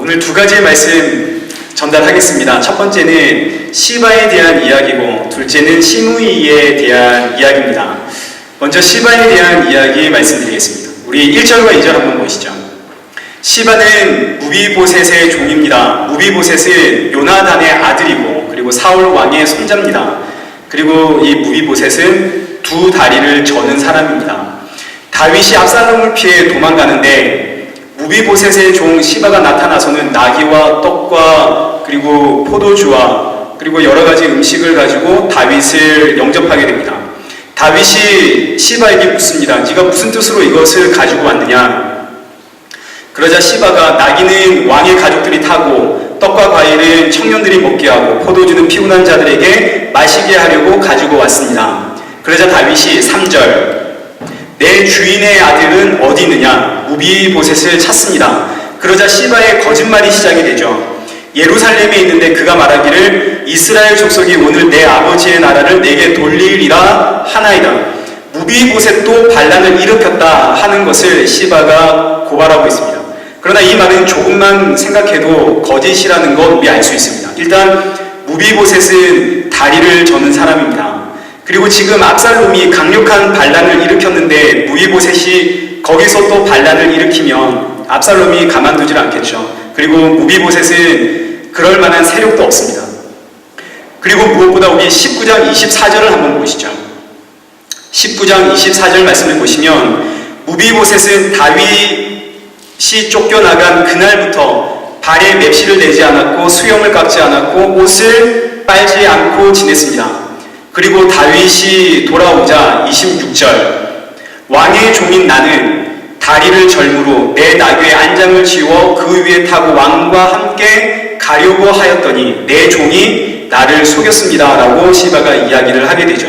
오늘 두 가지의 말씀 전달하겠습니다. 첫 번째는 시바에 대한 이야기고, 둘째는 시므이에 대한 이야기입니다. 먼저 시바에 대한 이야기 말씀드리겠습니다. 우리 1절과 2절 한번 보시죠. 시바는 무비보셋의 종입니다. 무비보셋은 요나단의 아들이고, 그리고 사울 왕의 손자입니다. 그리고 이 무비보셋은 두 다리를 저는 사람입니다. 다윗이 압살롬을 피해 도망가는데 무비보셋의 종 시바가 나타나서는 나귀와 떡과 그리고 포도주와 그리고 여러 가지 음식을 가지고 다윗을 영접하게 됩니다. 다윗이 시바에게 묻습니다. 네가 무슨 뜻으로 이것을 가지고 왔느냐? 그러자 시바가 나귀는 왕의 가족들이 타고 떡과 과일은 청년들이 먹게 하고 포도주는 피곤한 자들에게 마시게 하려고 가지고 왔습니다. 그러자 다윗이 3절 내 주인의 아들은 어디 있느냐? 무비보셋을 찾습니다. 그러자 시바의 거짓말이 시작이 되죠. 예루살렘에 있는데 그가 말하기를 이스라엘 족속이 오늘 내 아버지의 나라를 내게 돌리리라 하나이다. 무비보셋도 반란을 일으켰다 하는 것을 시바가 고발하고 있습니다. 그러나 이 말은 조금만 생각해도 거짓이라는 것 우리 알 수 있습니다. 일단 무비보셋은 다리를 저는 사람입니다. 그리고 지금 압살롬이 강력한 반란을 일으켰는데 무비보셋이 거기서 또 반란을 일으키면 압살롬이 가만두질 않겠죠. 그리고 무비보셋은 그럴 만한 세력도 없습니다. 그리고 무엇보다 우리 19장 24절을 한번 보시죠. 19장 24절 말씀을 보시면 무비보셋은 다윗이 쫓겨나간 그날부터 발에 맵시를 내지 않았고 수염을 깎지 않았고 옷을 빨지 않고 지냈습니다. 그리고 다윗이 돌아오자 26절 왕의 종인 나는 다리를 절무로 내 나귀의 안장을 지워 그 위에 타고 왕과 함께 가려고 하였더니 내 종이 나를 속였습니다 라고 시바가 이야기를 하게 되죠.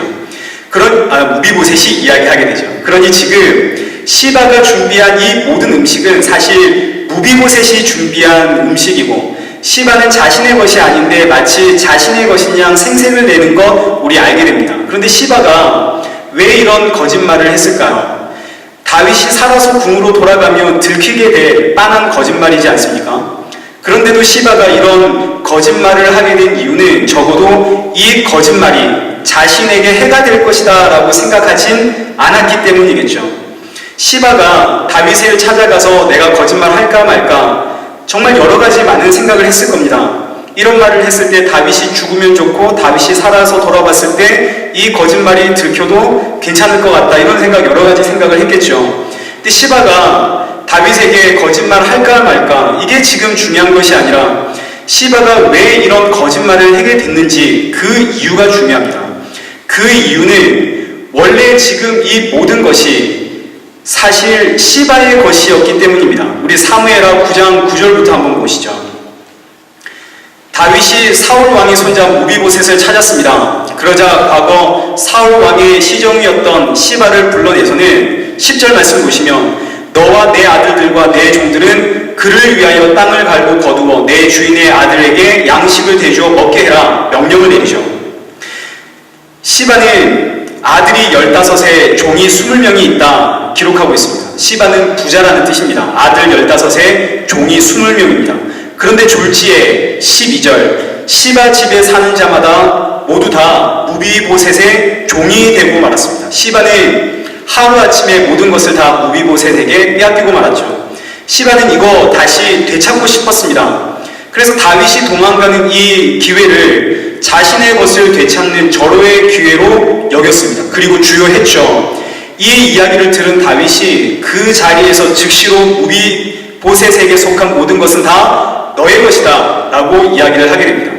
무비보셋이 이야기하게 되죠. 그러니 지금 시바가 준비한 이 모든 음식은 사실 무비보셋이 준비한 음식이고 시바는 자신의 것이 아닌데 마치 자신의 것인 양 생색을 내는 것 우리 알게 됩니다. 그런데 시바가 왜 이런 거짓말을 했을까요? 다윗이 살아서 궁으로 돌아가며 들키게 될 빤한 거짓말이지 않습니까? 그런데도 시바가 이런 거짓말을 하게 된 이유는 적어도 이 거짓말이 자신에게 해가 될 것이다 라고 생각하진 않았기 때문이겠죠. 시바가 다윗을 찾아가서 내가 거짓말 할까 말까 정말 여러 가지 많은 생각을 했을 겁니다. 이런 말을 했을 때 다윗이 죽으면 좋고 다윗이 살아서 돌아봤을 때 이 거짓말이 들켜도 괜찮을 것 같다 이런 생각 여러 가지 생각을 했겠죠. 근데 시바가 다윗에게 거짓말 할까 말까 이게 지금 중요한 것이 아니라 시바가 왜 이런 거짓말을 하게 됐는지 그 이유가 중요합니다. 그 이유는 원래 지금 이 모든 것이 사실 시바의 것이었기 때문입니다. 우리 사무엘하 9장 9절부터 한번 보시죠. 다윗이 사울 왕의 손자 무비보셋을 찾았습니다. 그러자 과거 사울 왕의 시정이었던 시바를 불러내서는 10절 말씀 보시면 너와 내 아들들과 내 종들은 그를 위하여 땅을 갈고 거두어 내 주인의 아들에게 양식을 대주어 먹게 해라 명령을 내리죠. 시바는 아들이 15에 종이 20명이 있다 기록하고 있습니다. 시바는 부자라는 뜻입니다. 아들 15에 종이 20명입니다. 그런데 졸지에 12절 시바 집에 사는 자마다 모두 다 무비보셋의 종이 되고 말았습니다. 시바는 하루아침에 모든 것을 다 무비보셋에게 빼앗기고 말았죠. 시바는 이거 다시 되찾고 싶었습니다. 그래서 다윗이 도망가는 이 기회를 자신의 것을 되찾는 절호의 기회로 여겼습니다. 그리고 주요했죠. 이 이야기를 들은 다윗이 그 자리에서 즉시로 무비보셋에게 속한 모든 것은 다 너의 것이다 라고 이야기를 하게 됩니다.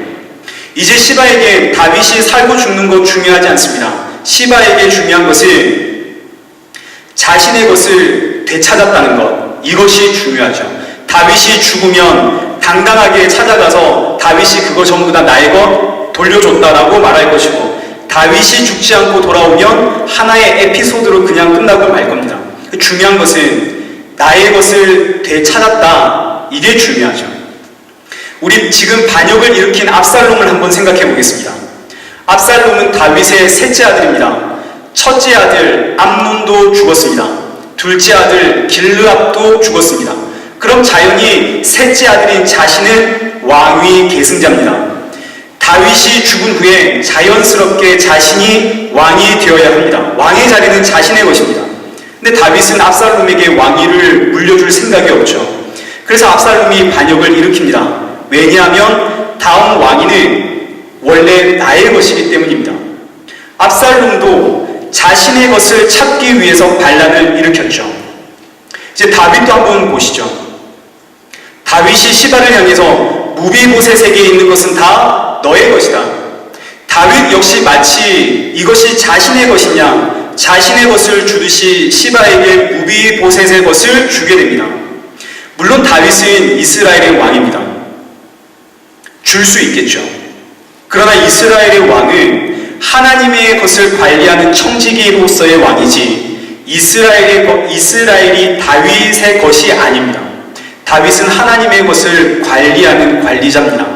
이제 시바에게 다윗이 살고 죽는 것 중요하지 않습니다. 시바에게 중요한 것은 자신의 것을 되찾았다는 것, 이것이 중요하죠. 다윗이 죽으면 당당하게 찾아가서 다윗이 그거 전부 다 나의 것 돌려줬다라고 말할 것이고 다윗이 죽지 않고 돌아오면 하나의 에피소드로 그냥 끝나고 말 겁니다. 중요한 것은 나의 것을 되찾았다, 이게 중요하죠. 우리 지금 반역을 일으킨 압살롬을 한번 생각해 보겠습니다. 압살롬은 다윗의 셋째 아들입니다. 첫째 아들 암논도 죽었습니다. 둘째 아들 길르압도 죽었습니다. 그럼 자연히 셋째 아들인 자신은 왕위 계승자입니다. 다윗이 죽은 후에 자연스럽게 자신이 왕이 되어야 합니다. 왕의 자리는 자신의 것입니다. 근데 다윗은 압살롬에게 왕위를 물려줄 생각이 없죠. 그래서 압살롬이 반역을 일으킵니다. 왜냐하면 다음 왕위는 원래 나의 것이기 때문입니다. 압살롬도 자신의 것을 찾기 위해서 반란을 일으켰죠. 이제 다윗도 한번 보시죠. 다윗이 시바를 향해서 무비보셋에게 있는 것은 다 너의 것이다. 다윗 역시 마치 이것이 자신의 것이냐, 자신의 것을 주듯이 시바에게 무비보셋의 것을 주게 됩니다. 물론 다윗은 이스라엘의 왕입니다. 줄 수 있겠죠. 그러나 이스라엘의 왕은 하나님의 것을 관리하는 청지기로서의 왕이지 이스라엘이 다윗의 것이 아닙니다. 다윗은 하나님의 것을 관리하는 관리자입니다.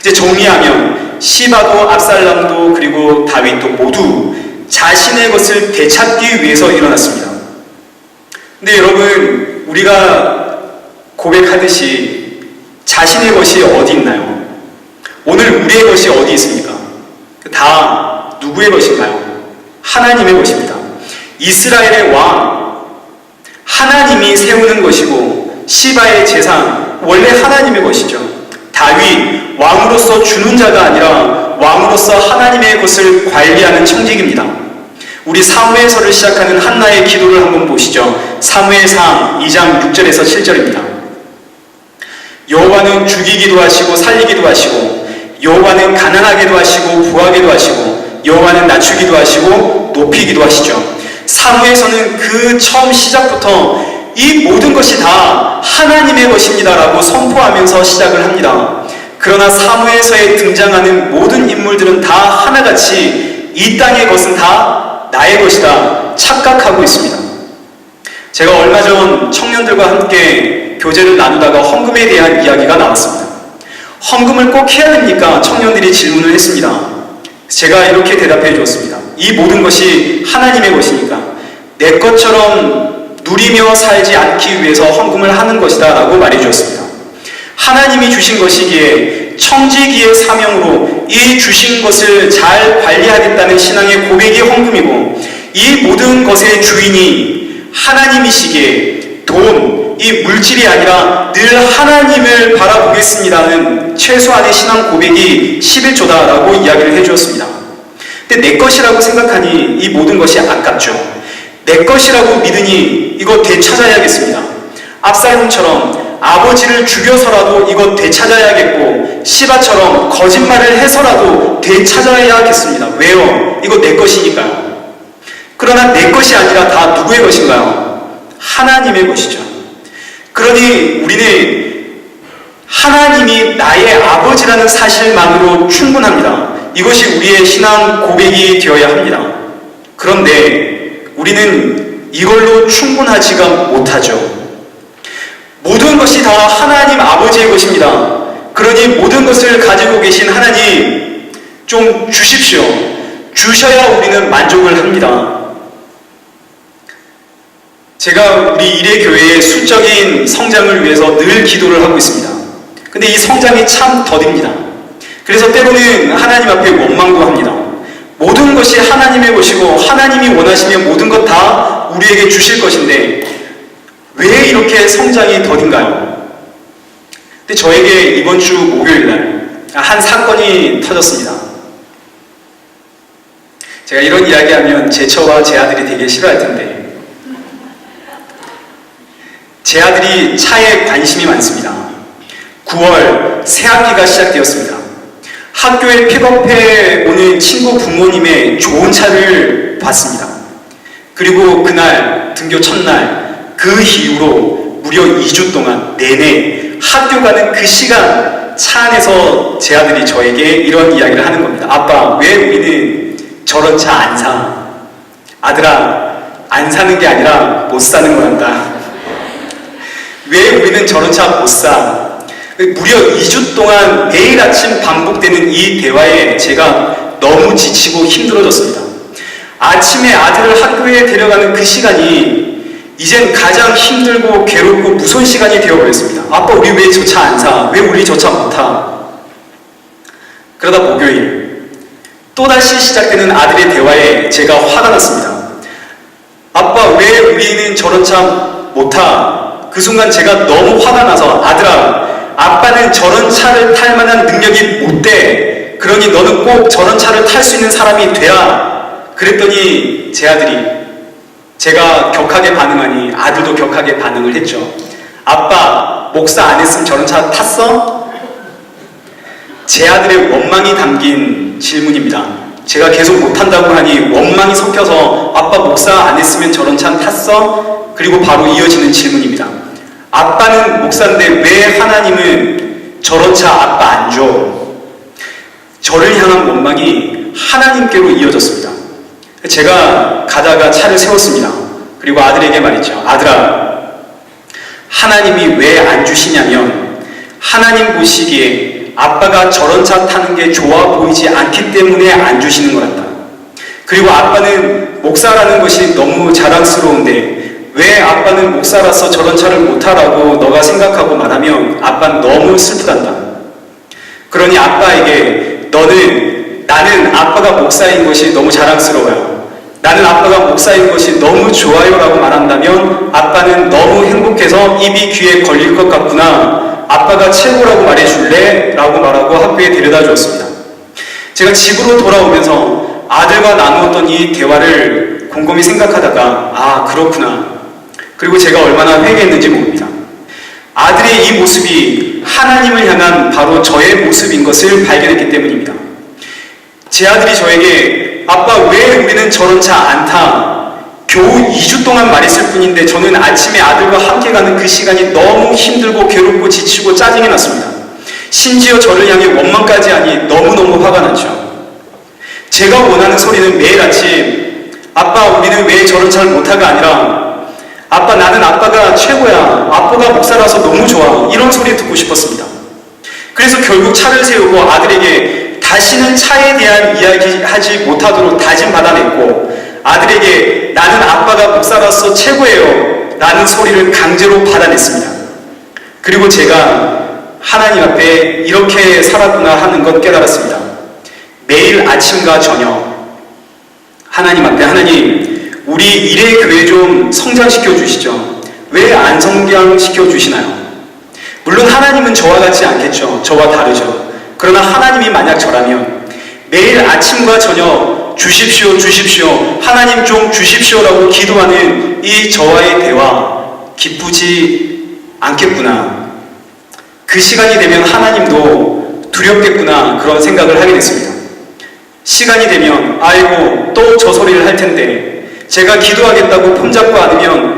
이제 정리하면 시바도 압살롬도 그리고 다윗도 모두 자신의 것을 되찾기 위해서 일어났습니다. 근데 여러분, 우리가 고백하듯이 자신의 것이 어디 있나요? 오늘 우리의 것이 어디 있습니까? 다 누구의 것인가요? 하나님의 것입니다. 이스라엘의 왕, 하나님이 세우는 것이고 시바의 재산, 원래 하나님의 것이죠. 다윗, 왕으로서 주는 자가 아니라 왕으로서 하나님의 것을 관리하는 청직입니다. 우리 사무엘서를 시작하는 한나의 기도를 한번 보시죠. 사무엘상 2장 6절에서 7절입니다. 여호와는 죽이기도 하시고 살리기도 하시고 여호와는 가난하게도 하시고 부하게도 하시고 여호와는 낮추기도 하시고 높이기도 하시죠. 사무엘서는 그 처음 시작부터 이 모든 것이 다 하나님의 것입니다라고 선포하면서 시작을 합니다. 그러나 사무엘서에 등장하는 모든 인물들은 다 하나같이 이 땅의 것은 다 나의 것이다 착각하고 있습니다. 제가 얼마 전 청년들과 함께 교제를 나누다가 헌금에 대한 이야기가 나왔습니다. 헌금을 꼭 해야 됩니까? 청년들이 질문을 했습니다. 제가 이렇게 대답해 주었습니다. 이 모든 것이 하나님의 것이니까 내 것처럼 누리며 살지 않기 위해서 헌금을 하는 것이다 라고 말해 주었습니다. 하나님이 주신 것이기에 청지기의 사명으로 이 주신 것을 잘 관리하겠다는 신앙의 고백이 헌금이고 이 모든 것의 주인이 하나님이시기에 돈, 이 물질이 아니라 늘 하나님을 바라보겠습니다는 최소한의 신앙 고백이 11조다라고 이야기를 해주었습니다. 근데 내 것이라고 생각하니 이 모든 것이 아깝죠. 내 것이라고 믿으니 이거 되찾아야겠습니다. 압살롬처럼 아버지를 죽여서라도 이거 되찾아야겠고 시바처럼 거짓말을 해서라도 되찾아야겠습니다. 왜요? 이거 내 것이니까요. 그러나 내 것이 아니라 다 누구의 것인가요? 하나님의 것이죠. 그러니 우리는 하나님이 나의 아버지라는 사실만으로 충분합니다. 이것이 우리의 신앙 고백이 되어야 합니다. 그런데 우리는 이걸로 충분하지가 못하죠. 모든 것이 다 하나님 아버지의 것입니다. 그러니 모든 것을 가지고 계신 하나님 좀 주십시오. 주셔야 우리는 만족을 합니다. 제가 우리 일회교회의 수적인 성장을 위해서 늘 기도를 하고 있습니다. 근데 이 성장이 참 더딥니다. 그래서 때로는 하나님 앞에 원망도 합니다. 모든 것이 하나님의 것이고 하나님이 원하시면 모든 것 다 우리에게 주실 것인데 왜 이렇게 성장이 더딘가요? 근데 저에게 이번 주 목요일날 한 사건이 터졌습니다. 제가 이런 이야기하면 제 처와 제 아들이 되게 싫어할 텐데 제 아들이 차에 관심이 많습니다. 9월 새학기가 시작되었습니다. 학교에 픽업해 오는 친구 부모님의 좋은 차를 봤습니다. 그리고 그날 등교 첫날 그 이후로 무려 2주 동안 내내 학교 가는 그 시간 차 안에서 제 아들이 저에게 이런 이야기를 하는 겁니다. 아빠, 왜 우리는 저런 차 안 사? 아들아, 안 사는 게 아니라 못 사는 거란다. 왜 우리는 저런 차 못 사? 무려 2주 동안 매일 아침 반복되는 이 대화에 제가 너무 지치고 힘들어졌습니다. 아침에 아들을 학교에 데려가는 그 시간이 이젠 가장 힘들고 괴롭고 무서운 시간이 되어버렸습니다. 아빠 우리 왜 저 차 안 사? 왜 우리 저 차 못 타? 그러다 목요일 또다시 시작되는 아들의 대화에 제가 화가 났습니다. 아빠 왜 우리는 저런 차 못 타? 그 순간 제가 너무 화가 나서 아들아 아빠는 저런 차를 탈 만한 능력이 못 돼. 그러니 너는 꼭 저런 차를 탈 수 있는 사람이 돼야. 그랬더니 제 아들이 제가 격하게 반응하니 아들도 격하게 반응을 했죠. 아빠 목사 안 했으면 저런 차 탔어? 제 아들의 원망이 담긴 질문입니다. 제가 계속 못한다고 하니 원망이 섞여서 아빠 목사 안 했으면 저런 차 탔어? 그리고 바로 이어지는 질문입니다. 아빠는 목사인데 왜 하나님은 저런 차 아빠 안 줘? 저를 향한 원망이 하나님께로 이어졌습니다. 제가 가다가 차를 세웠습니다. 그리고 아들에게 말했죠. 아들아, 하나님이 왜 안 주시냐면 하나님 보시기에 아빠가 저런 차 타는 게 좋아 보이지 않기 때문에 안 주시는 거란다. 그리고 아빠는 목사라는 것이 너무 자랑스러운데 왜 아빠는 목사라서 저런 차를 못 타라고 너가 생각하고 말하면 아빠는 너무 슬프단다. 그러니 아빠에게 나는 아빠가 목사인 것이 너무 자랑스러워요. 나는 아빠가 목사인 것이 너무 좋아요 라고 말한다면 아빠는 너무 행복해서 입이 귀에 걸릴 것 같구나. 아빠가 최고라고 말해줄래? 라고 말하고 학교에 데려다 주었습니다. 제가 집으로 돌아오면서 아들과 나누었던 이 대화를 곰곰이 생각하다가 아 그렇구나. 그리고 제가 얼마나 회개했는지 모릅니다. 아들의 이 모습이 하나님을 향한 바로 저의 모습인 것을 발견했기 때문입니다. 제 아들이 저에게 아빠 왜 우리는 저런 차 안 타? 겨우 2주 동안 말했을 뿐인데 저는 아침에 아들과 함께 가는 그 시간이 너무 힘들고 괴롭고 지치고 짜증이 났습니다. 심지어 저를 향해 원망까지 하니 너무너무 화가 났죠. 제가 원하는 소리는 매일 아침 아빠 우리는 왜 저런 차를 못 타가 아니라 아빠 나는 아빠가 최고야. 아빠가 목사라서 너무 좋아. 이런 소리 듣고 싶었습니다. 그래서 결국 차를 세우고 아들에게 다시는 차에 대한 이야기 하지 못하도록 다짐받아냈고 아들에게 나는 아빠가 목사라서 최고예요 라는 소리를 강제로 받아냈습니다. 그리고 제가 하나님 앞에 이렇게 살았구나 하는 것 깨달았습니다. 매일 아침과 저녁 하나님 앞에 하나님 우리 일의 교회 좀 성장시켜 주시죠. 왜 안 성장시켜 주시나요? 물론 하나님은 저와 같지 않겠죠. 저와 다르죠. 그러나 하나님이 만약 저라면 매일 아침과 저녁 주십시오 주십시오 하나님 좀 주십시오라고 기도하는 이 저와의 대화 기쁘지 않겠구나. 그 시간이 되면 하나님도 두렵겠구나 그런 생각을 하게 됐습니다. 시간이 되면 아이고 또 저 소리를 할 텐데 제가 기도하겠다고 폼잡고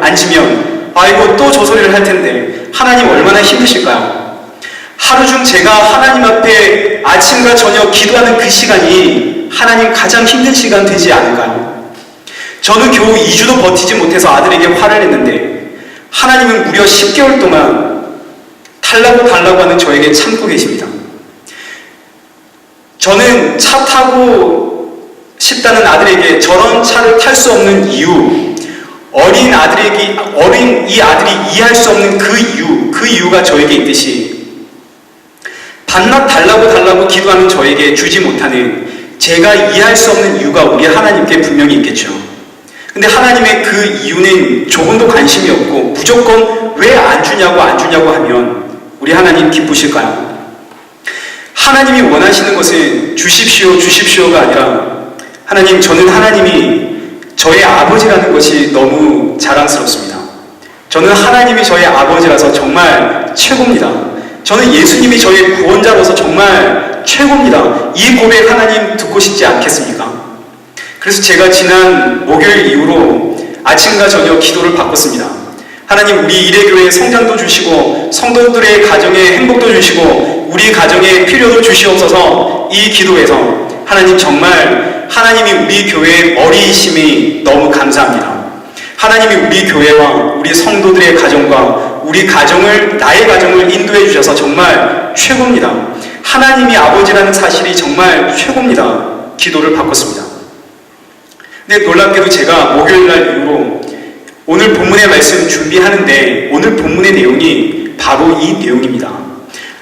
앉으면 아이고 또 저 소리를 할 텐데 하나님 얼마나 힘드실까요? 하루 중 제가 하나님 앞에 아침과 저녁 기도하는 그 시간이 하나님 가장 힘든 시간 되지 않을까요? 저는 겨우 2주도 버티지 못해서 아들에게 화를 냈는데 하나님은 무려 10개월 동안 달라고 하는 저에게 참고 계십니다. 저는 차 타고 싶다는 아들에게 저런 차를 탈 수 없는 이유, 어린 이 아들이 이해할 수 없는 그 이유가 저에게 있듯이 반납 달라고 기도하는 저에게 주지 못하는 제가 이해할 수 없는 이유가 우리 하나님께 분명히 있겠죠. 근데 하나님의 그 이유는 조금도 관심이 없고 무조건 왜 안 주냐고 하면 우리 하나님 기쁘실까요? 하나님이 원하시는 것은 주십시오가 아니라 하나님 저는 하나님이 저의 아버지라는 것이 너무 자랑스럽습니다. 저는 하나님이 저의 아버지라서 정말 최고입니다. 저는 예수님이 저의 구원자로서 정말 최고입니다. 이 고백 하나님 듣고 싶지 않겠습니까? 그래서 제가 지난 목요일 이후로 아침과 저녁 기도를 바꿨습니다. 하나님 우리 일회교회에 성장도 주시고 성도들의 가정에 행복도 주시고 우리 가정에 필요도 주시옵소서. 이 기도에서 하나님 정말 하나님이 우리 교회의 머리이심이 너무 감사합니다. 하나님이 우리 교회와 우리 성도들의 가정과 우리 가정을 나의 가정을 인도해 주셔서 정말 최고입니다. 하나님이 아버지라는 사실이 정말 최고입니다. 기도를 바꿨습니다. 근데 놀랍게도 제가 목요일날 이후로 오늘 본문의 말씀 준비하는데 오늘 본문의 내용이 바로 이 내용입니다.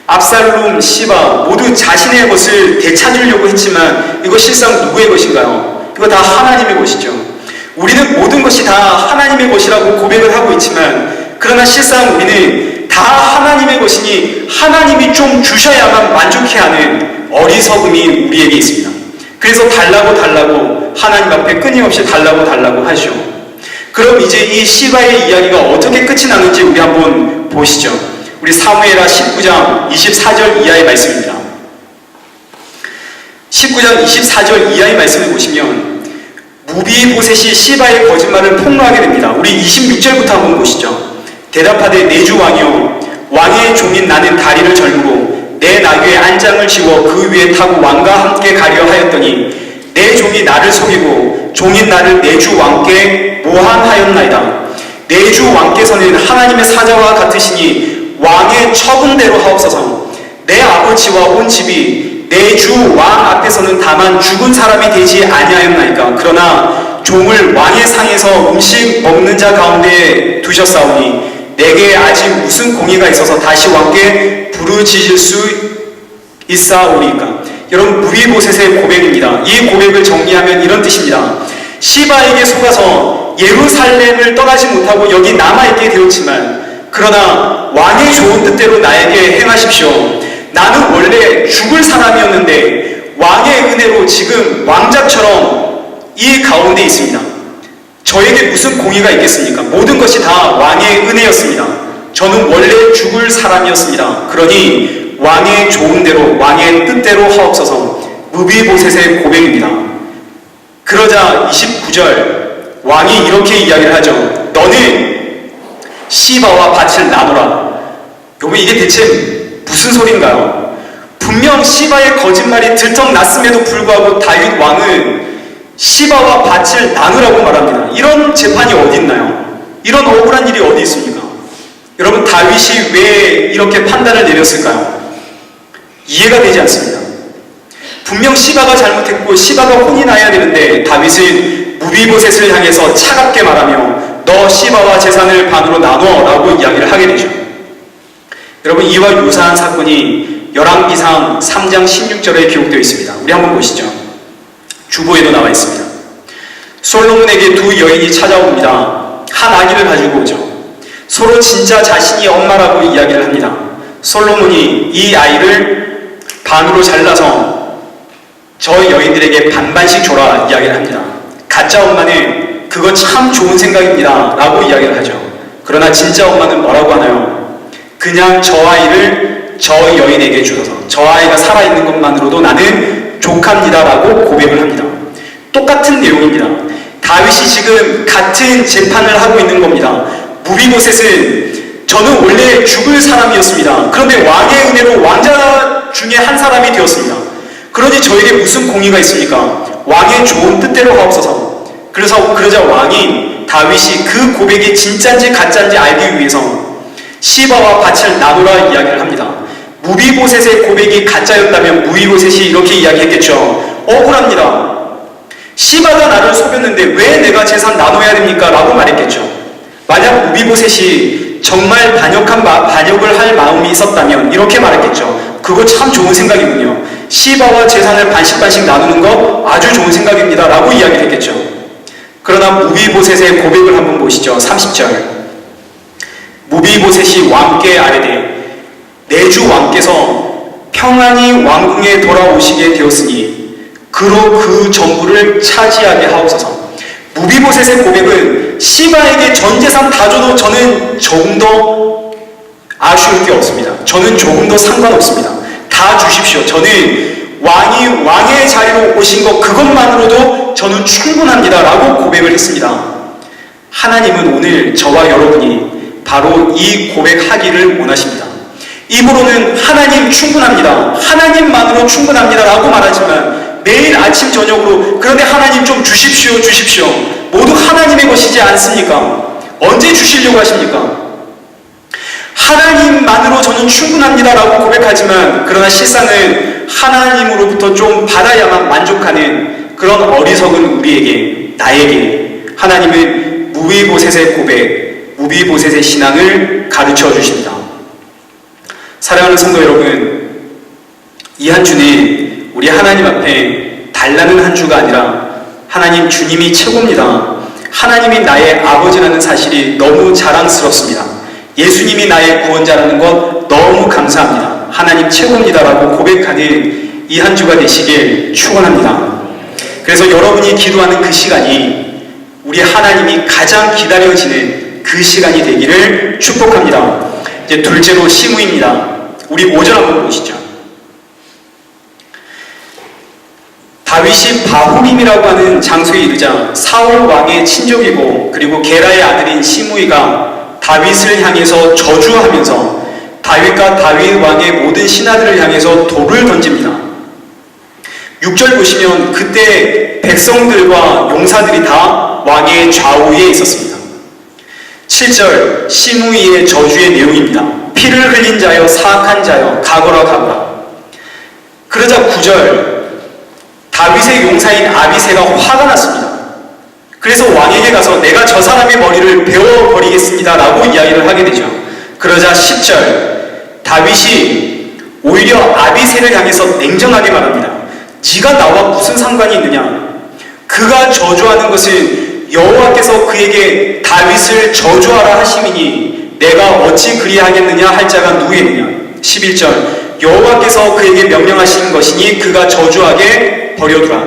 압살롬, 시바 모두 자신의 것을 되찾으려고 했지만 이거 실상 누구의 것인가요? 이거 다 하나님의 것이죠. 우리는 모든 것이 다 하나님의 것이라고 고백을 하고 있지만 그러나 실상 우리는 다 하나님의 것이니 하나님이 좀 주셔야만 만족해하는 어리석음이 우리에게 있습니다. 그래서 달라고 하나님 앞에 끊임없이 달라고 하죠. 그럼 이제 이 시바의 이야기가 어떻게 끝이 나는지 우리 한번 보시죠. 우리 사무엘하 19장 24절 이하의 말씀입니다. 19장 24절 이하의 말씀을 보시면 무비보셋이 시바의 거짓말을 폭로하게 됩니다. 우리 26절부터 한번 보시죠. 대답하되 내 주 왕이여, 왕의 종인 나는 다리를 절므로 내 나귀의 안장을 지워 그 위에 타고 왕과 함께 가려 하였더니 내 종이 나를 속이고 종인 나를 내 주 왕께 모함하였나이다. 내 주 왕께서는 하나님의 사자와 같으시니 왕의 처분대로 하옵소서. 내 아버지와 온 집이 내 주 왕 앞에서는 다만 죽은 사람이 되지 아니하였나이까. 그러나 종을 왕의 상에서 음식 먹는 자 가운데 두셨사오니 내게 아직 무슨 공의가 있어서 다시 왕께 부르짖을 수 있사오리까. 여러분, 무비보셋의 고백입니다. 이 고백을 정리하면 이런 뜻입니다. 시바에게 속아서 예루살렘을 떠나지 못하고 여기 남아있게 되었지만 그러나 왕의 좋은 뜻대로 나에게 행하십시오. 나는 원래 죽을 사람이었는데 왕의 은혜로 지금 왕자처럼 이 가운데 있습니다. 저에게 무슨 공의가 있겠습니까? 모든 것이 다 왕의 은혜였습니다. 저는 원래 죽을 사람이었습니다. 그러니 왕의 좋은 대로 왕의 뜻대로 하옵소서. 무비보셋의 고백입니다. 그러자 29절 왕이 이렇게 이야기를 하죠. 너는 시바와 밭을 나누라. 여러분, 이게 대체 무슨 소린가요? 분명 시바의 거짓말이 들통났음에도 불구하고 다윗 왕은 시바와 밭을 나누라고 말합니다. 이런 재판이 어디 있나요? 이런 억울한 일이 어디 있습니까? 여러분, 다윗이 왜 이렇게 판단을 내렸을까요? 이해가 되지 않습니다. 분명 시바가 잘못했고 시바가 혼이 나야 되는데 다윗은 무비보셋을 향해서 차갑게 말하며 너 시바와 재산을 반으로 나눠 라고 이야기를 하게 되죠. 여러분, 이와 유사한 사건이 열왕기상 3장 16절에 기록되어 있습니다. 우리 한번 보시죠. 주보에도 나와 있습니다. 솔로몬에게 두 여인이 찾아옵니다. 한 아기를 가지고 오죠. 서로 진짜 자신이 엄마라고 이야기를 합니다. 솔로몬이 이 아이를 반으로 잘라서 저 여인들에게 반반씩 줘라 이야기를 합니다. 가짜 엄마는 그거 참 좋은 생각입니다 라고 이야기를 하죠. 그러나 진짜 엄마는 뭐라고 하나요? 그냥 저 아이를 저 여인에게 주셔서 저 아이가 살아있는 것만으로도 나는 족합니다 라고 고백을 합니다. 똑같은 내용입니다. 다윗이 지금 같은 재판을 하고 있는 겁니다. 무비보셋은 저는 원래 죽을 사람이었습니다. 그런데 왕의 은혜로 왕자 중에 한 사람이 되었습니다. 그러니 저에게 무슨 공의가 있습니까? 왕의 좋은 뜻대로 하옵소서. 그러자 왕이 다윗이 그 고백이 진짜인지 가짜인지 알기 위해서 시바와 밭을 나누라 이야기를 합니다. 무비보셋의 고백이 가짜였다면 무비보셋이 이렇게 이야기했겠죠. 억울합니다. 시바가 나를 속였는데 왜 내가 재산 나눠야 됩니까? 라고 말했겠죠. 만약 무비보셋이 정말 반역을 할 마음이 있었다면 이렇게 말했겠죠. 그거 참 좋은 생각이군요. 시바와 재산을 반씩 나누는 거 아주 좋은 생각입니다 라고 이야기를 했겠죠. 그러나 무비보셋의 고백을 한번 보시죠. 30절 무비보셋이 왕께 아뢰되 내 주 왕께서 평안히 왕궁에 돌아오시게 되었으니 그로 그 전부를 차지하게 하옵소서. 무비보셋의 고백은 시바에게 전 재산 다 줘도 저는 조금 더 아쉬울 게 없습니다. 저는 조금 더 상관없습니다. 다 주십시오. 저는 왕의 자리로 오신 것 그것만으로도 저는 충분합니다 라고 고백을 했습니다. 하나님은 오늘 저와 여러분이 바로 이 고백하기를 원하십니다. 입으로는 하나님 충분합니다. 하나님만으로 충분합니다 라고 말하지만 매일 아침 저녁으로 그런데 하나님 좀 주십시오. 모두 하나님의 것이지 않습니까? 언제 주시려고 하십니까? 하나님만으로 저는 충분합니다 라고 고백하지만 그러나 실상은 하나님으로부터 좀 받아야만 만족하는 그런 어리석은 우리에게 나에게 하나님은 무비보셋의 고백, 무비보셋의 신앙을 가르쳐 주십니다. 사랑하는 성도 여러분, 이 한 주는 우리 하나님 앞에 달라는 한 주가 아니라 하나님 주님이 최고입니다. 하나님이 나의 아버지라는 사실이 너무 자랑스럽습니다. 예수님이 나의 구원자라는 것 너무 감사합니다. 하나님 최고입니다라고 고백하는 이 한 주가 되시길 축원합니다. 그래서 여러분이 기도하는 그 시간이 우리 하나님이 가장 기다려지는 그 시간이 되기를 축복합니다. 이제 둘째로 시므이입니다. 우리 5절 한번 보시죠. 다윗이 바후림이라고 하는 장소에 이르자 사울 왕의 친족이고 그리고 게라의 아들인 시므이가 다윗을 향해서 저주하면서 다윗과 다윗 왕의 모든 신하들을 향해서 돌을 던집니다. 6절 보시면 그때 백성들과 용사들이 다 왕의 좌우에 있었습니다. 7절 시므이의 저주의 내용입니다. 피를 흘린 자여 사악한 자여 가거라 가거라. 그러자 9절 다윗의 용사인 아비새가 화가 났습니다. 그래서 왕에게 가서 내가 저 사람의 머리를 베어버리겠습니다 라고 이야기를 하게 되죠. 그러자 10절 다윗이 오히려 아비새를 향해서 냉정하게 말합니다. 네가 나와 무슨 상관이 있느냐? 그가 저주하는 것은 여호와께서 그에게 다윗을 저주하라 하심이니 내가 어찌 그리하겠느냐 할 자가 누구겠느냐? 11절 여호와께서 그에게 명령하신 것이니 그가 저주하게 버려두라.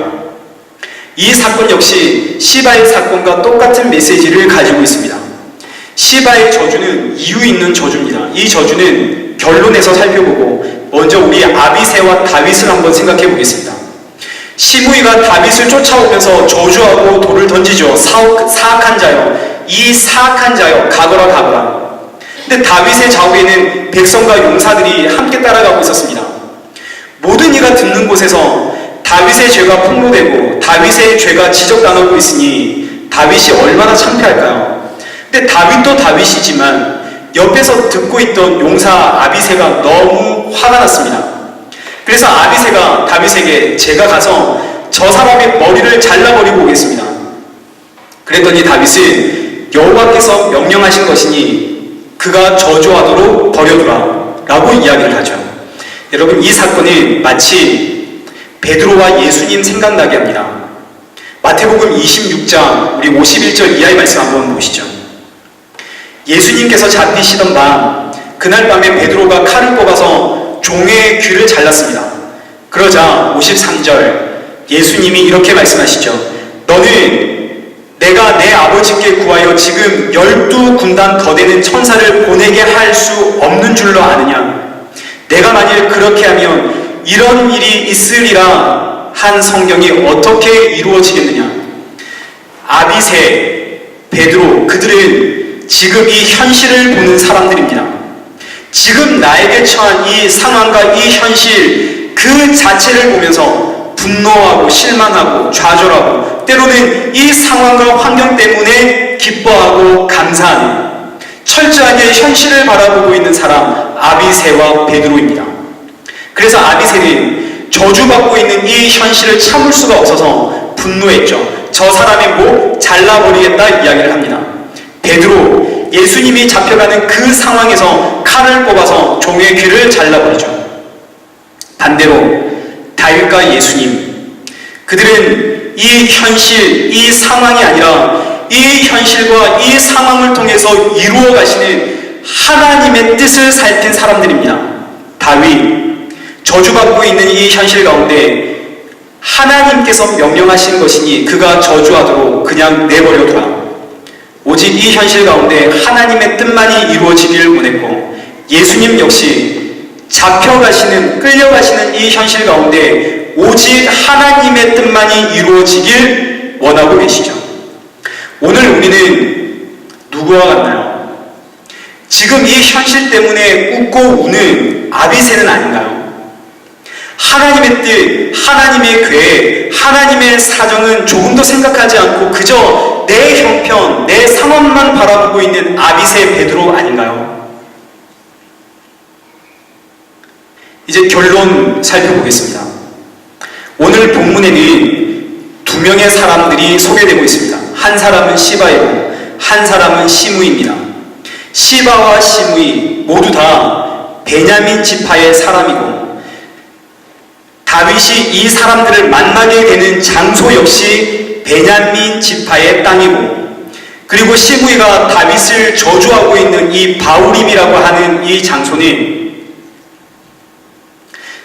이 사건 역시 시바의 사건과 똑같은 메시지를 가지고 있습니다. 시바의 저주는 이유 있는 저주입니다. 이 저주는 결론에서 살펴보고 먼저 우리 아비새와 다윗을 한번 생각해 보겠습니다. 시므이가 다윗을 쫓아오면서 저주하고 돌을 던지죠. 사악한 자여, 이 사악한 자여 가거라 가거라. 근데 다윗의 좌우에는 백성과 용사들이 함께 따라가고 있었습니다. 모든 이가 듣는 곳에서 다윗의 죄가 폭로되고 다윗의 죄가 지적당하고 있으니 다윗이 얼마나 창피할까요? 근데 다윗도 다윗이지만 옆에서 듣고 있던 용사 아비새가 너무 화가 났습니다. 그래서 아비새가 다윗에게 제가 가서 저 사람의 머리를 잘라버리고 오겠습니다. 그랬더니 다윗은 여호와께서 명령하신 것이니 그가 저주하도록 버려두라 라고 이야기를 하죠. 여러분, 이 사건은 마치 베드로와 예수님 생각나게 합니다. 마태복음 26장 우리 51절 이하의 말씀 한번 보시죠. 예수님께서 잡히시던 밤, 그날 밤에 베드로가 칼을 뽑아서 종의 귀를 잘랐습니다. 그러자 53절 예수님이 이렇게 말씀하시죠. 너는 내가 내 아버지께 구하여 지금 12군단 더 되는 천사를 보내게 할 수 없는 줄로 아느냐? 내가 만일 그렇게 하면 이런 일이 있으리라 한 성경이 어떻게 이루어지겠느냐? 아비새, 베드로, 그들은 지금 이 현실을 보는 사람들입니다. 지금 나에게 처한 이 상황과 이 현실 그 자체를 보면서 분노하고 실망하고 좌절하고 때로는 이 상황과 환경 때문에 기뻐하고 감사하는 철저하게 현실을 바라보고 있는 사람 아비새와 베드로입니다. 그래서 아비새는 저주받고 있는 이 현실을 참을 수가 없어서 분노했죠. 저 사람의 목 잘라버리겠다 이야기를 합니다. 베드로, 예수님이 잡혀가는 그 상황에서 칼을 뽑아서 종의 귀를 잘라버리죠. 반대로 다윗과 예수님, 그들은 이 현실, 이 상황이 아니라 이 현실과 이 상황을 통해서 이루어 가시는 하나님의 뜻을 살핀 사람들입니다. 다윗, 저주받고 있는 이 현실 가운데 하나님께서 명령하신 것이니 그가 저주하도록 그냥 내버려두라. 오직 이 현실 가운데 하나님의 뜻만이 이루어지기를 원했고, 예수님 역시 잡혀가시는, 끌려가시는 이 현실 가운데 오직 하나님의 뜻만이 이루어지길 원하고 계시죠. 오늘 우리는 누구와 같나요? 지금 이 현실 때문에 웃고 우는 아비새는 아닌가요? 하나님의 뜻, 하나님의 계획, 하나님의 사정은 조금도 생각하지 않고 그저 내 형편, 내 상황만 바라보고 있는 아비새 베드로 아닌가요? 이제 결론 살펴보겠습니다. 오늘 본문에는 두 명의 사람들이 소개되고 있습니다. 한 사람은 시바이고 한 사람은 시므이입니다. 시바와 시므이 모두 다 베냐민 지파의 사람이고, 다윗이 이 사람들을 만나게 되는 장소 역시 베냐민 지파의 땅이고, 그리고 시므이가 다윗을 저주하고 있는 이 바울임이라고 하는 이 장소는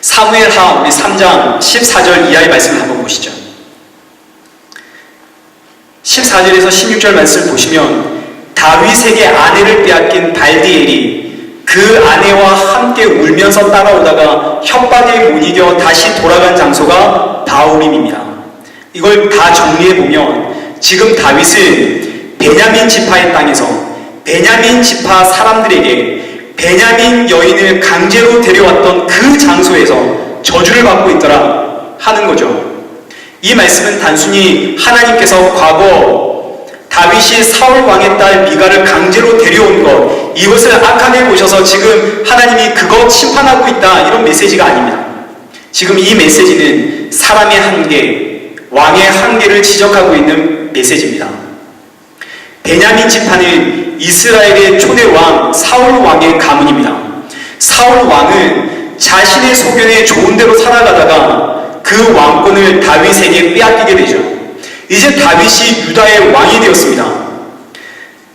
사무엘하 우리 3장 14절 이하의 말씀을 한번 보시죠. 14절에서 16절 말씀을 보시면 다윗에게 아내를 빼앗긴 발디엘이 그 아내와 함께 울면서 따라오다가 협박에 못 이겨 다시 돌아간 장소가 바울임입니다. 이걸 다 정리해보면 지금 다윗은 베냐민 지파의 땅에서 베냐민 지파 사람들에게 베냐민 여인을 강제로 데려왔던 그 장소에서 저주를 받고 있더라 하는 거죠. 이 말씀은 단순히 하나님께서 과거 다윗이 사울 왕의 딸 미가를 강제로 데려온 것, 이것을 악하게 보셔서 지금 하나님이 그것 심판하고 있다, 이런 메시지가 아닙니다. 지금 이 메시지는 사람의 한계, 왕의 한계를 지적하고 있는 메시지입니다. 베냐민 지파는 이스라엘의 초대 왕 사울 왕의 가문입니다. 사울 왕은 자신의 소견에 좋은 대로 살아가다가 그 왕권을 다윗에게 빼앗기게 되죠. 이제 다윗이 유다의 왕이 되었습니다.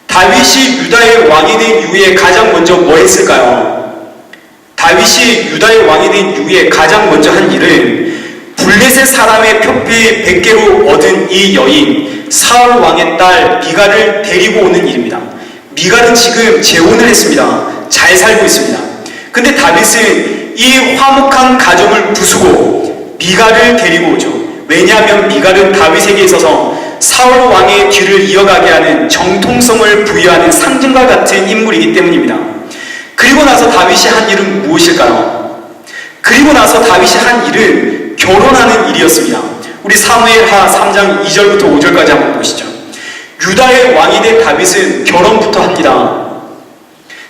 다윗이 유다의 왕이 된 이후에 가장 먼저 뭐 했을까요? 다윗이 유다의 왕이 된 이후에 가장 먼저 한 일은 블레셋 사람의 표피 100개로 얻은 이 여인 사울 왕의 딸 미가를 데리고 오는 일입니다. 미가는 지금 재혼을 했습니다. 잘 살고 있습니다. 근데 다윗은 이 화목한 가정을 부수고 미가를 데리고 오죠. 왜냐하면 미가는 다윗에게 있어서 사울 왕의 뒤를 이어가게 하는 정통성을 부여하는 상징과 같은 인물이기 때문입니다. 그리고 나서 다윗이 한 일은 무엇일까요? 그리고 나서 다윗이 한 일은 결혼하는 일이었습니다. 우리 사무엘하 3장 2절부터 5절까지 한번 보시죠. 유다의 왕이 된 다윗은 결혼부터 합니다.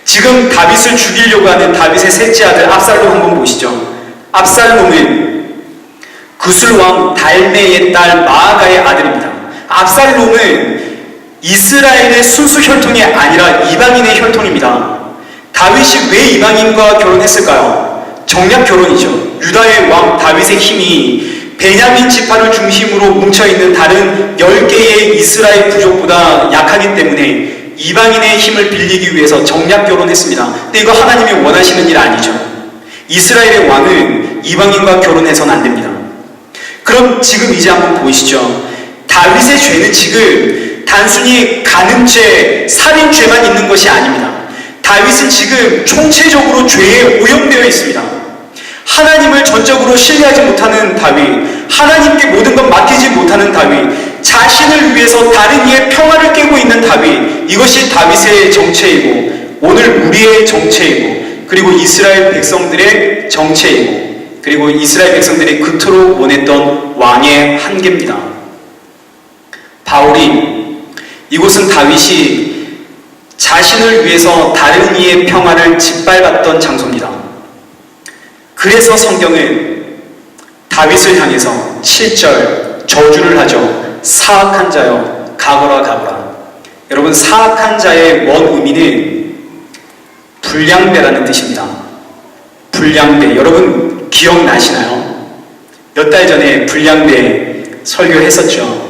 지금 다윗을 죽이려고 하는 다윗의 셋째 아들 압살롬 한번 보시죠. 압살롬은 구술왕 달메의 딸 마아가의 아들입니다. 압살롬은 이스라엘의 순수 혈통이 아니라 이방인의 혈통입니다. 다윗이 왜 이방인과 결혼했을까요? 정략 결혼이죠. 유다의 왕 다윗의 힘이 베냐민 지파를 중심으로 뭉쳐있는 다른 10개의 이스라엘 부족보다 약하기 때문에 이방인의 힘을 빌리기 위해서 정략 결혼했습니다. 근데 이거 하나님이 원하시는 일 아니죠. 이스라엘의 왕은 이방인과 결혼해서는 안 됩니다. 그럼 지금 이제 한번 보시죠. 다윗의 죄는 지금 단순히 간음죄, 살인죄만 있는 것이 아닙니다. 다윗은 지금 총체적으로 죄에 오염되어 있습니다. 하나님을 전적으로 신뢰하지 못하는 다윗, 하나님께 모든 것 맡기지 못하는 다윗, 자신을 위해서 다른 이의 평화를 깨고 있는 다윗, 이것이 다윗의 정체이고 오늘 우리의 정체이고 그리고 이스라엘 백성들의 정체이고 그리고 이스라엘 백성들이 그토록 원했던 왕의 한계입니다. 바울이 이곳은 다윗이 자신을 위해서 다른 이의 평화를 짓밟았던 장소입니다. 그래서 성경은 다윗을 향해서 7절 저주를 하죠. 사악한 자여 가거라 가거라. 여러분, 사악한 자의 원 의미는 불량배라는 뜻입니다. 불량배, 여러분 기억나시나요? 몇 달 전에 불량배 설교했었죠.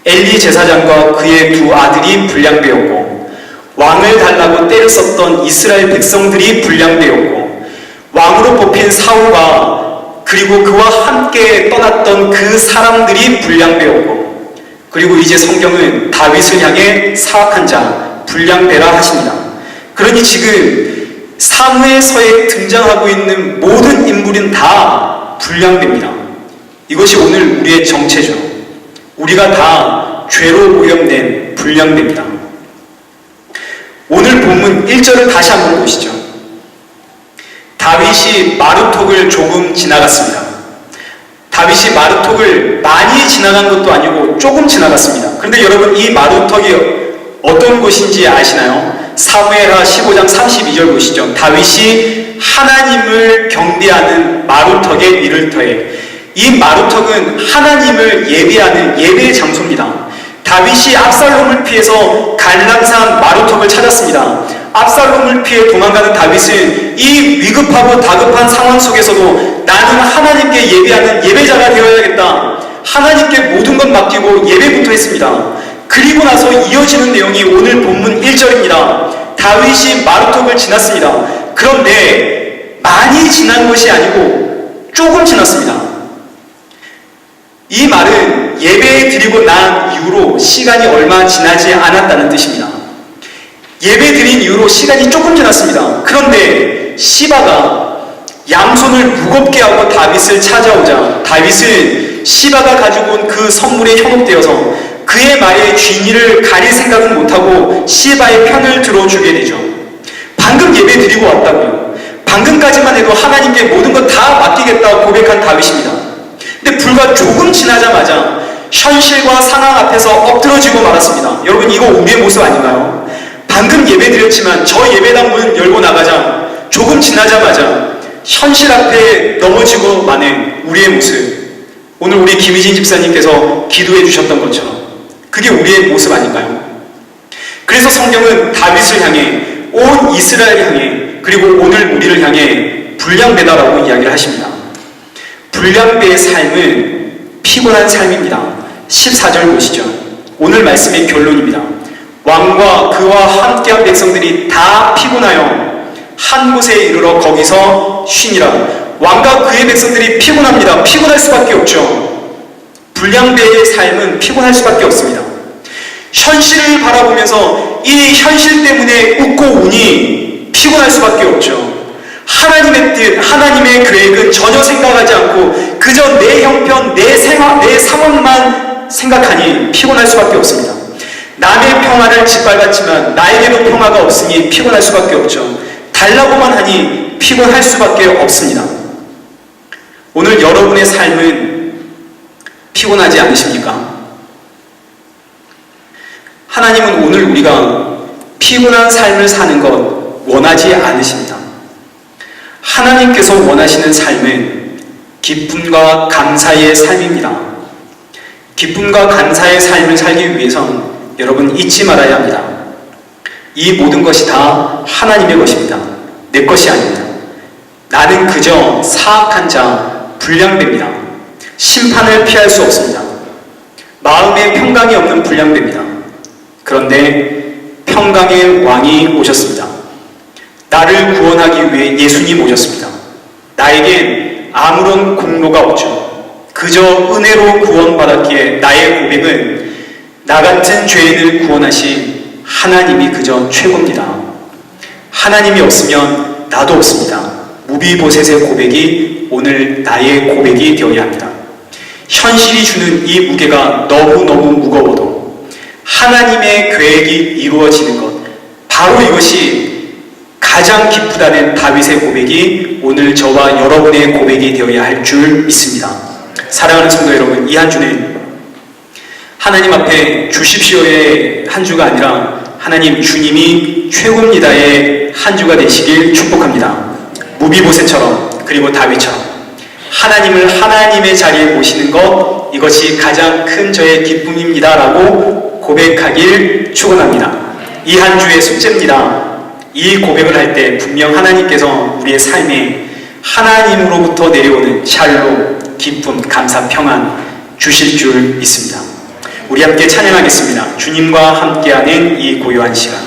엘리 제사장과 그의 두 아들이 불량배였고 왕을 달라고 때렸었던 이스라엘 백성들이 불량배였고 왕으로 뽑힌 사울과 그리고 그와 함께 떠났던 그 사람들이 불량배였고 그리고 이제 성경은 다윗을 향해 사악한 자, 불량배라 하십니다. 그러니 지금 사무엘서에 등장하고 있는 모든 인물은 다 불량배입니다. 이것이 오늘 우리의 정체죠. 우리가 다 죄로 오염된 불량배입니다. 오늘 본문 1절을 다시 한번 보시죠. 다윗이 마루톡을 조금 지나갔습니다. 다윗이 마루톡을 많이 지나간 것도 아니고 조금 지나갔습니다. 그런데 여러분, 이 마루톡이 어떤 곳인지 아시나요? 사무엘하 15장 32절 보시죠. 다윗이 하나님을 경배하는 마루턱에 이를 터에, 이 마루턱은 하나님을 예배하는 예배의 장소입니다. 다윗이 압살롬을 피해서 갈람산 마루턱을 찾았습니다. 압살롬을 피해 도망가는 다윗은 이 위급하고 다급한 상황 속에서도 나는 하나님께 예배하는 예배자가 되어야겠다. 하나님께 모든 것 맡기고 예배부터 했습니다. 그리고 나서 이어지는 내용이 오늘 본문 1절입니다. 다윗이 마루턱을 지났습니다. 그런데 많이 지난 것이 아니고 조금 지났습니다. 이 말은 예배 드리고 난 이후로 시간이 얼마 지나지 않았다는 뜻입니다. 예배 드린 이후로 시간이 조금 지났습니다. 그런데 시바가 양손을 무겁게 하고 다윗을 찾아오자 다윗은 시바가 가지고 온 그 선물에 현혹되어서 그의 말에 쥐니를 가릴 생각은 못하고 시바의 편을 들어주게 되죠. 방금 예배 드리고 왔다고요. 방금까지만 해도 하나님께 모든 것 다 맡기겠다고 고백한 다윗입니다. 근데 불과 조금 지나자마자 현실과 상황 앞에서 엎드러지고 말았습니다. 여러분, 이거 우리의 모습 아닌가요? 방금 예배 드렸지만 저 예배당 문 열고 나가자 조금 지나자마자 현실 앞에 넘어지고 마는 우리의 모습. 오늘 우리 김희진 집사님께서 기도해 주셨던 것처럼 그게 우리의 모습 아닌가요? 그래서 성경은 다윗을 향해, 온 이스라엘을 향해, 그리고 오늘 우리를 향해 불량배다라고 이야기를 하십니다. 불량배의 삶은 피곤한 삶입니다. 14절 보시죠. 오늘 말씀의 결론입니다. 왕과 그와 함께한 백성들이 다 피곤하여 한 곳에 이르러 거기서 쉬니라. 왕과 그의 백성들이 피곤합니다. 피곤할 수밖에 없죠. 불량배의 삶은 피곤할 수밖에 없습니다. 현실을 바라보면서 이 현실 때문에 웃고 우니 피곤할 수밖에 없죠. 하나님의 뜻, 하나님의 계획은 전혀 생각하지 않고 그저 내 형편, 내 상황만 생각하니 피곤할 수밖에 없습니다. 남의 평화를 짓밟았지만 나에게도 평화가 없으니 피곤할 수밖에 없죠. 달라고만 하니 피곤할 수밖에 없습니다. 오늘 여러분의 삶은 피곤하지 않으십니까? 하나님은 오늘 우리가 피곤한 삶을 사는 것 원하지 않으십니다. 하나님께서 원하시는 삶은 기쁨과 감사의 삶입니다. 기쁨과 감사의 삶을 살기 위해선 여러분 잊지 말아야 합니다. 이 모든 것이 다 하나님의 것입니다. 내 것이 아닙니다. 나는 그저 사악한 자, 불량배입니다. 심판을 피할 수 없습니다. 마음에 평강이 없는 불량배입니다. 그런데 평강의 왕이 오셨습니다. 나를 구원하기 위해 예수님 오셨습니다. 나에겐 아무런 공로가 없죠. 그저 은혜로 구원받았기에 나의 고백은 나 같은 죄인을 구원하신 하나님이 그저 최고입니다. 하나님이 없으면 나도 없습니다. 무비보셋의 고백이 오늘 나의 고백이 되어야 합니다. 현실이 주는 이 무게가 너무너무 무거워도 하나님의 계획이 이루어지는 것, 바로 이것이 가장 기쁘다는 다윗의 고백이 오늘 저와 여러분의 고백이 되어야 할 줄 믿습니다. 사랑하는 성도 여러분, 이 한 주는 하나님 앞에 주십시오의 한 주가 아니라 하나님 주님이 최고입니다의 한 주가 되시길 축복합니다. 무비보셋처럼, 그리고 다윗처럼 하나님을 하나님의 자리에 모시는 것, 이것이 가장 큰 저의 기쁨입니다 라고 고백하길 축원합니다. 이 한 주의 숙제입니다. 이 고백을 할 때 분명 하나님께서 우리의 삶에 하나님으로부터 내려오는 샬롬, 기쁨, 감사, 평안 주실 줄 믿습니다. 우리 함께 찬양하겠습니다. 주님과 함께하는 이 고요한 시간.